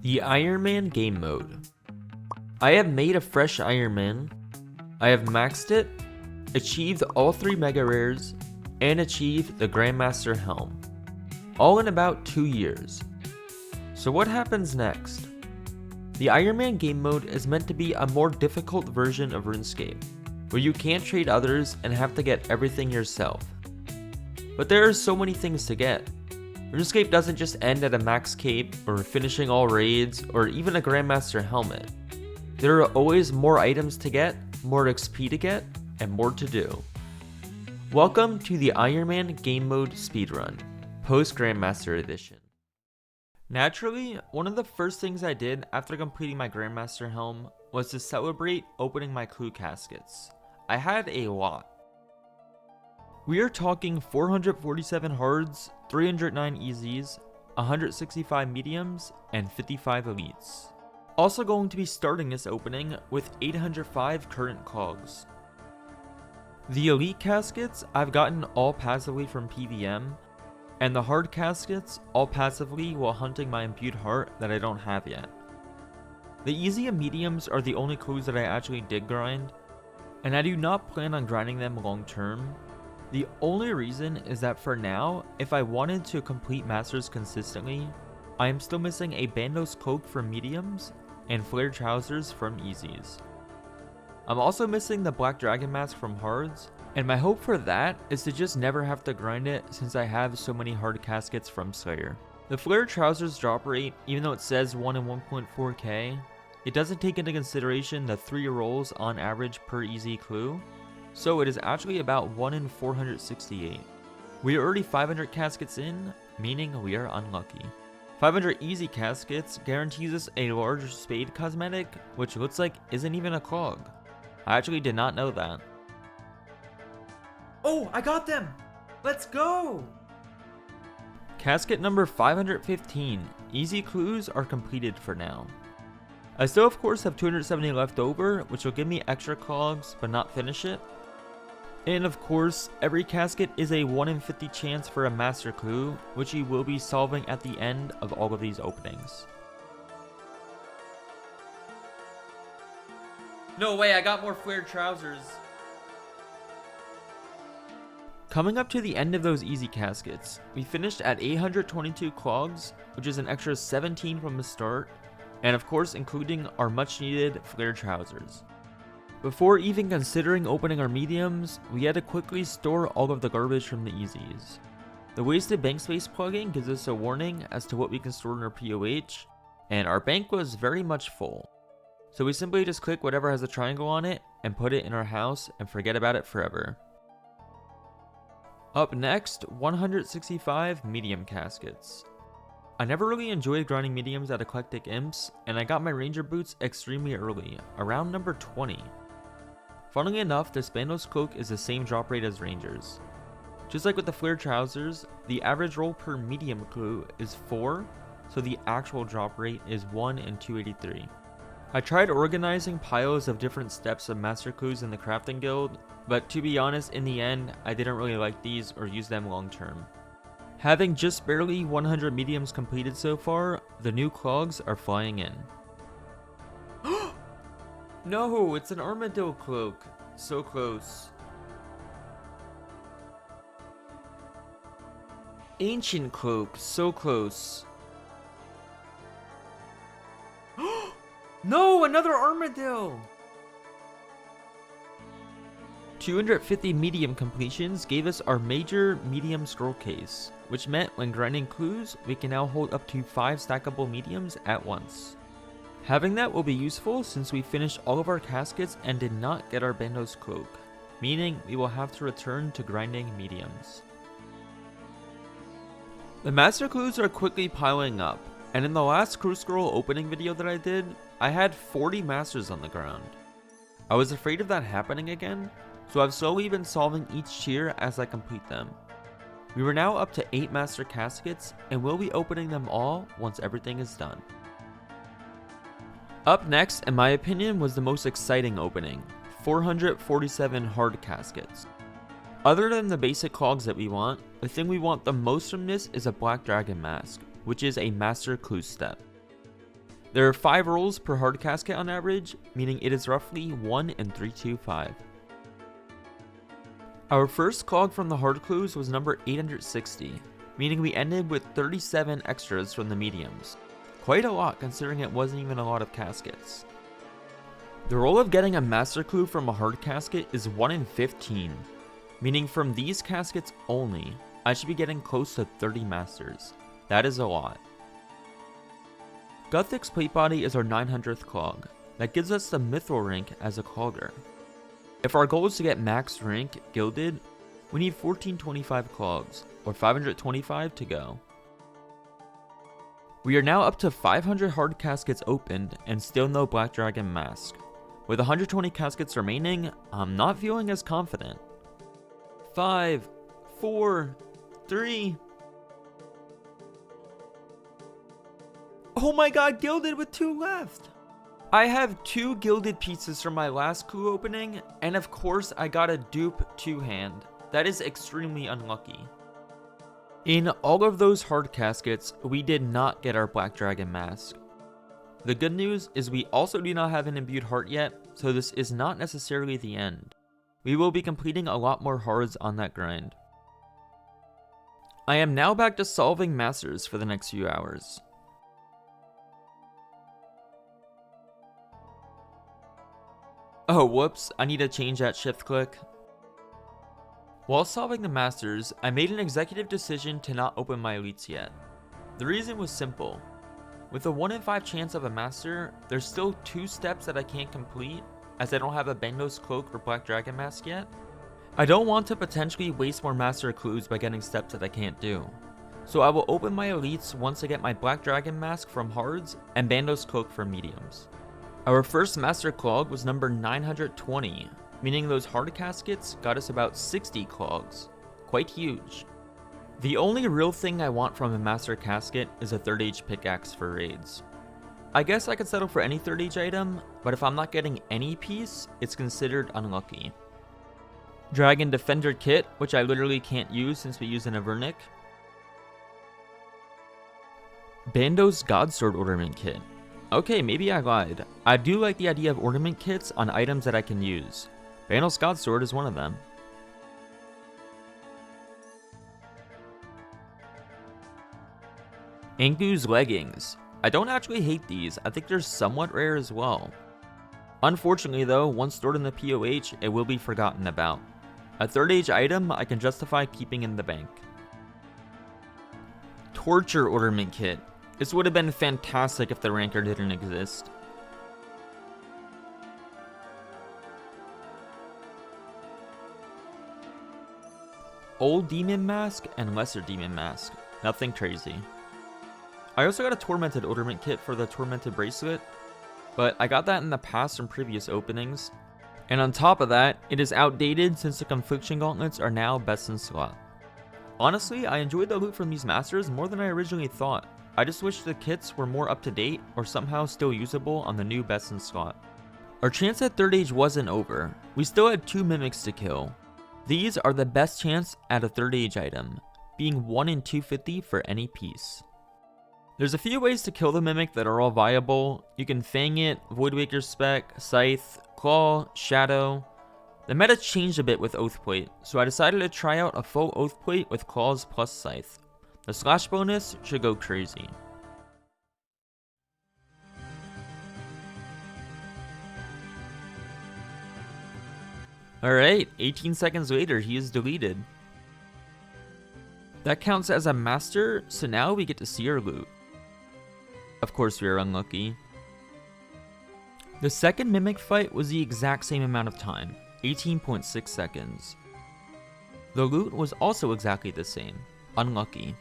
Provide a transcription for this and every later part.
The Ironman game mode. I have made a fresh Ironman. I have maxed it, achieved all 3 mega rares, and achieved the Grandmaster helm. All in about 2 years. So what happens next? The Ironman game mode is meant to be a more difficult version of RuneScape, where you can't trade others and have to get everything yourself. But there are so many things to get. RuneScape doesn't just end at a max cape, or finishing all raids, or even a Grandmaster helmet. There are always more items to get, more XP to get, and more to do. Welcome to the Ironman Game Mode Speedrun, Post Grandmaster Edition. Naturally, one of the first things I did after completing my Grandmaster helm was to celebrate opening my clue caskets. I had a lot. We are talking 447 hards, 309 easies, 165 mediums, and 55 elites. Also going to be starting this opening with 805 current cogs. The elite caskets I've gotten all passively from PVM, and the hard caskets all passively while hunting my Imbued heart that I don't have yet. The easy and mediums are the only clues that I actually did grind, and I do not plan on grinding them long term. The only reason is that for now, if I wanted to complete masters consistently, I am still missing a Bandos cloak from mediums and flared trousers from easies. I'm also missing the black dragon mask from hards, and my hope for that is to just never have to grind it since I have so many hard caskets from Slayer. The flared trousers drop rate, even though it says 1 in 1.4k, it doesn't take into consideration the 3 rolls on average per easy clue, so it is actually about 1 in 468. We are already 500 caskets in, meaning we are unlucky. 500 easy caskets guarantees us a large spade cosmetic, which looks like isn't even a clog. I actually did not know that. Oh, I got them! Let's go! Casket number 515. Easy clues are completed for now. I still of course have 270 left over, which will give me extra cogs, but not finish it. And of course, every casket is a 1 in 50 chance for a master clue, which you will be solving at the end of all of these openings. No way, I got more flared trousers. Coming up to the end of those easy caskets, we finished at 822 clogs, which is an extra 17 from the start, and of course including our much needed flared trousers. Before even considering opening our mediums, we had to quickly store all of the garbage from the easies. The wasted bank space plugin gives us a warning as to what we can store in our POH, and our bank was very much full. So we simply just click whatever has a triangle on it and put it in our house and forget about it forever. Up next, 165 medium caskets. I never really enjoyed grinding mediums at Eclectic Imps, and I got my ranger boots extremely early, around number 20. Funnily enough, this Bandos cloak is the same drop rate as rangers. Just like with the flared trousers, the average roll per medium clue is 4, so the actual drop rate is 1 in 283. I tried organizing piles of different steps of master clues in the crafting guild, but to be honest, in the end, I didn't really like these or use them long term. Having just barely 100 mediums completed so far, the new clogs are flying in. No, it's an armadillo cloak. So close. Ancient cloak. So close. No, another armadillo! 250 medium completions gave us our major medium scroll case, which meant when grinding clues, we can now hold up to 5 stackable mediums at once. Having that will be useful since we finished all of our caskets and did not get our Bandos cloak, meaning we will have to return to grinding mediums. The master clues are quickly piling up, and in the last clue scroll opening video that I did, I had 40 masters on the ground. I was afraid of that happening again, so I've slowly been solving each tier as I complete them. We were now up to 8 master caskets, and we'll be opening them all once everything is done. Up next, in my opinion, was the most exciting opening, 447 hard caskets. Other than the basic clogs that we want, the thing we want the most from this is a black dragon mask, which is a master clue step. There are 5 rolls per hard casket on average, meaning it is roughly 1 in 325. Our first clog from the hard clues was number 860, meaning we ended with 37 extras from the mediums. Quite a lot considering it wasn't even a lot of caskets. The roll of getting a master clue from a hard casket is 1 in 15, meaning from these caskets only, I should be getting close to 30 masters. That is a lot. Guthix plate body is our 900th clog. That gives us the mithril rank as a clogger. If our goal is to get max rank gilded, we need 1425 clogs, or 525 to go. We are now up to 500 hard caskets opened and still no Black Dragon mask. With 120 caskets remaining, I'm not feeling as confident. 5, 4, 3... Oh my god, gilded with 2 left! I have 2 gilded pieces from my last clue opening, and of course I got a dupe 2-hand. That is extremely unlucky. In all of those hard caskets, we did not get our Black Dragon mask. The good news is we also do not have an imbued heart yet, so this is not necessarily the end. We will be completing a lot more hards on that grind. I am now back to solving masters for the next few hours. Oh whoops, I need to change that shift click. While solving the masters, I made an executive decision to not open my elites yet. The reason was simple. With a 1 in 5 chance of a master, there's still 2 steps that I can't complete, as I don't have a Bendos cloak or Black Dragon mask yet. I don't want to potentially waste more master clues by getting steps that I can't do. So I will open my elites once I get my Black Dragon mask from hards and Bandos cloak from mediums. Our first master clog was number 920, meaning those hard caskets got us about 60 clogs. Quite huge. The only real thing I want from a master casket is a 3rd age pickaxe for raids. I guess I could settle for any 3rd age item, but if I'm not getting any piece, it's considered unlucky. Dragon Defender kit, which I literally can't use since we use an Avernic. Bandos Godsword ornament kit. Okay, maybe I lied. I do like the idea of ornament kits on items that I can use. Bandos Godsword is one of them. Angu's leggings. I don't actually hate these, I think they're somewhat rare as well. Unfortunately though, once stored in the POH, it will be forgotten about. A 3rd age item I can justify keeping in the bank. Torture ornament kit. This would have been fantastic if the ranker didn't exist. Old Demon Mask and Lesser Demon Mask. Nothing crazy. I also got a Tormented ornament kit for the Tormented bracelet, but I got that in the past from previous openings. And on top of that, it is outdated since the Confliction Gauntlets are now best in slot. Honestly, I enjoyed the loot from these masters more than I originally thought. I just wish the kits were more up to date or somehow still usable on the new best in slot. Our chance at 3rd age wasn't over. We still had 2 mimics to kill. These are the best chance at a 3rd age item, being 1 in 250 for any piece. There's a few ways to kill the mimic that are all viable. You can Fang it, Voidwaker spec, Scythe, Claw, Shadow. The meta changed a bit with Oathplate, so I decided to try out a full Oathplate with Claws plus Scythe. The slash bonus should go crazy. Alright, 18 seconds later he is deleted. That counts as a master, so now we get to see our loot. Of course we are unlucky. The second mimic fight was the exact same amount of time, 18.6 seconds. The loot was also exactly the same, unlucky.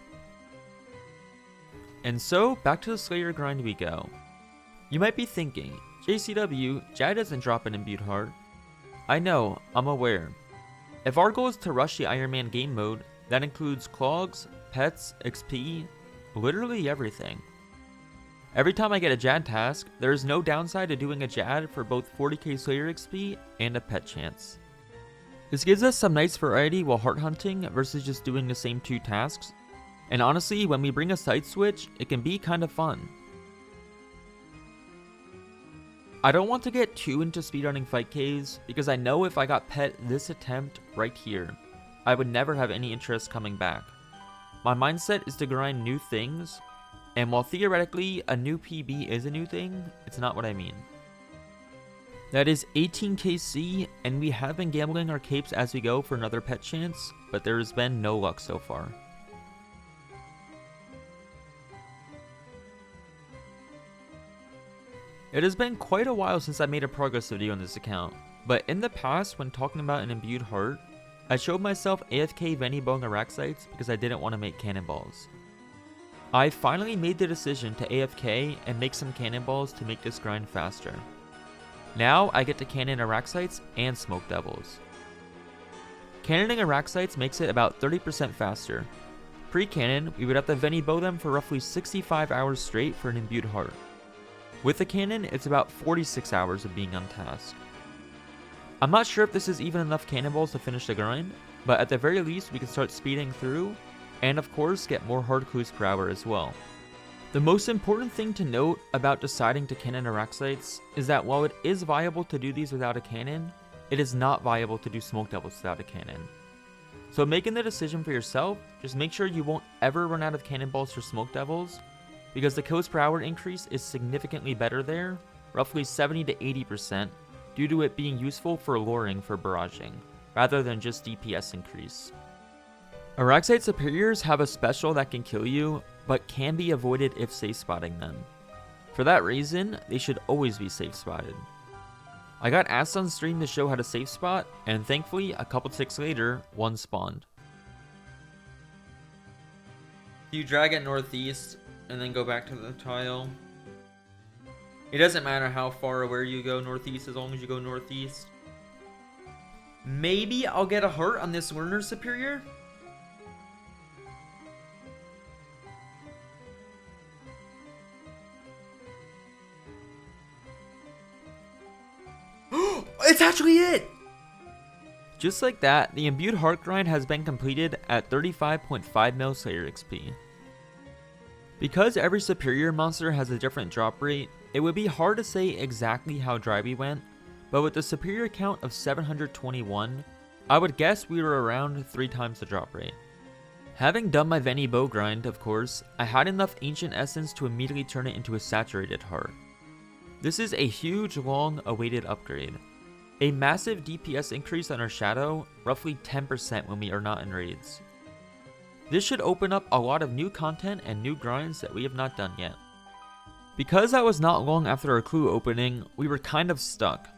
And so, back to the Slayer grind we go. You might be thinking, JCW, Jad doesn't drop an imbued heart. I know, I'm aware. If our goal is to rush the Ironman game mode, that includes clogs, pets, XP, literally everything. Every time I get a Jad task, there is no downside to doing a Jad for both 40k Slayer XP and a pet chance. This gives us some nice variety while heart hunting versus just doing the same 2 tasks, and honestly, when we bring a site switch, it can be kind of fun. I don't want to get too into speedrunning fight caves because I know if I got pet this attempt right here, I would never have any interest coming back. My mindset is to grind new things, and while theoretically a new PB is a new thing, it's not what I mean. That is 18kc, and we have been gambling our capes as we go for another pet chance, but there has been no luck so far. It has been quite a while since I made a progress video on this account, but in the past when talking about an imbued heart, I showed myself AFK Venibong Iraq sites because I didn't want to make cannonballs. I finally made the decision to AFK and make some cannonballs to make this grind faster. Now I get to cannon Iraq sites and smoke devils. Cannoning Iraq sites makes it about 30% faster. Pre-cannon, we would have to Venibow them for roughly 65 hours straight for an imbued heart. With the cannon, it's about 46 hours of being untasked. I'm not sure if this is even enough cannonballs to finish the grind, but at the very least we can start speeding through, and of course get more hard clues per hour as well. The most important thing to note about deciding to cannon Iraq sites is that while it is viable to do these without a cannon, it is not viable to do smoke devils without a cannon. So making the decision for yourself, just make sure you won't ever run out of cannonballs for smoke devils, because the kills per hour increase is significantly better there, roughly 70 to 80%, due to it being useful for luring for barraging, rather than just DPS increase. Iraq site superiors have a special that can kill you, but can be avoided if safe spotting them. For that reason, they should always be safe spotted. I got asked on stream to show how to safe spot, and thankfully, a couple ticks later, one spawned. You drag it northeast, and then go back to the tile. It doesn't matter how far or where you go northeast as long as you go northeast. Maybe I'll get a heart on this learner superior? It's actually it! Just like that, the imbued heart grind has been completed at 35.5 mil Slayer XP. Because every superior monster has a different drop rate, it would be hard to say exactly how dry we went, but with the superior count of 721, I would guess we were around 3 times the drop rate. Having done my Venibow grind, of course, I had enough ancient essence to immediately turn it into a saturated heart. This is a huge, long awaited upgrade. A massive DPS increase on our shadow, roughly 10% when we are not in raids. This should open up a lot of new content and new grinds that we have not done yet. Because that was not long after our clue opening, we were kind of stuck.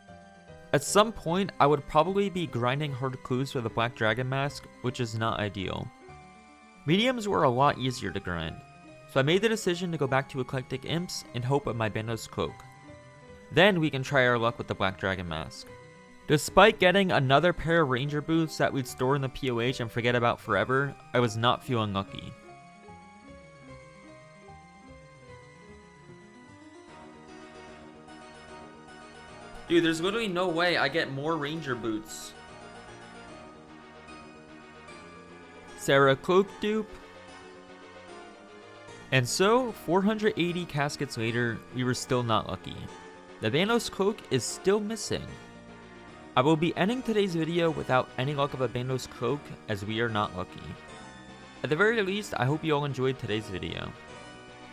At some point, I would probably be grinding hard clues for the Black Dragon Mask, which is not ideal. Mediums were a lot easier to grind, so I made the decision to go back to Eclectic Imps and hope of my Bandos Cloak. Then we can try our luck with the Black Dragon Mask. Despite getting another pair of Ranger boots that we'd store in the POH and forget about forever, I was not feeling lucky. Dude, there's literally no way I get more Ranger boots. Sarah Cloak dupe. And so, 480 caskets later, we were still not lucky. The Bandos Cloak is still missing. I will be ending today's video without any luck of a Bandos Cloak, as we are not lucky. At the very least, I hope you all enjoyed today's video.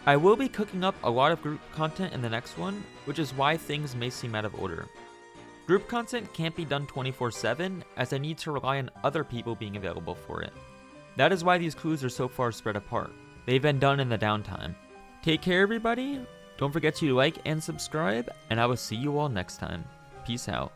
I will be cooking up a lot of group content in the next one, which is why things may seem out of order. Group content can't be done 24/7, as I need to rely on other people being available for it. That is why these clues are so far spread apart. They've been done in the downtime. Take care everybody, don't forget to like and subscribe, and I will see you all next time. Peace out.